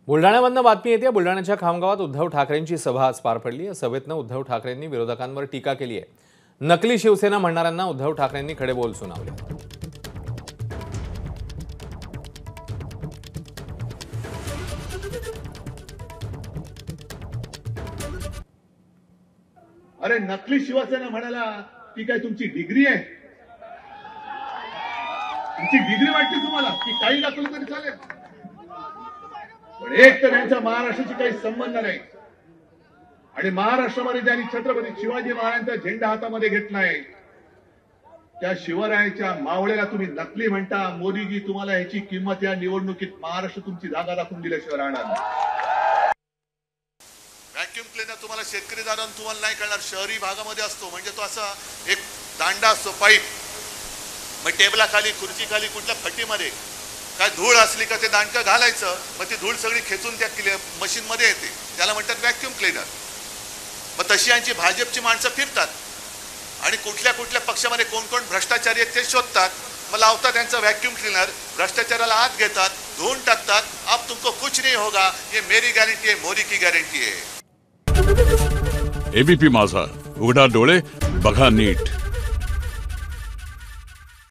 बुलढाण्यामधनं बातमी येते. बुलढाण्याच्या खामगावात उद्धव ठाकरेंची सभा आज पार पडली. या सभेतनं उद्धव ठाकरेंनी विरोधकांवर टीका केली आहे. नकली शिवसेना म्हणणाऱ्यांना उद्धव ठाकरेंनी खडे बोल सुनावले. अरे नकली शिवसेना म्हणाला ती काय तुमची डिग्री आहे? तुमची डिग्री वाटते तुम्हाला की काही दाखवलं तरी चालेल? पण एक तर यांच्या महाराष्ट्राशी काही संबंध नाही आणि महाराष्ट्रामध्ये ज्यांनी छत्रपती शिवाजी महाराजांचा झेंडा हातामध्ये घेतलाय त्या शिवरायाच्या मावळ्याला तुम्ही नकली म्हणता. मोदीजी तुम्हाला याची किंमत या निवडणुकीत महाराष्ट्र तुमची जागा दाखवून दिल्याशिवाय राहणार नाही. व्हॅक्युम क्लीनर तुम्हाला शेतकरी दारांना तुम्हाला नाही कळणार. शहरी भागामध्ये असतो म्हणजे तो असा एक दांडा असतो पाईप, मग टेबलाखाली खुर्चीखाली कुठल्या फटीमध्ये काय धूळ असली का ते दांडकं घालायचं, मग ती धूळ सगळी खेचून त्या मशीन मध्ये येते, त्याला म्हणतात व्हॅक्युम क्लीनर. मग तशी यांची भाजपची माणसं फिरतात आणि कुठल्या कुठल्या पक्षामध्ये कोण कोण भ्रष्टाचारी आहेत ते शोधतात, मग लावतात त्यांचं व्हॅक्युम क्लीनर, भ्रष्टाचाराला आत घेतात, धुवून टाकतात. अब तुमको कुछ नहीं होगा, ये मेरी गॅरंटी है, मोदी की गॅरंटी है. एबीपी माझा, उघडा डोळे बघा नीट.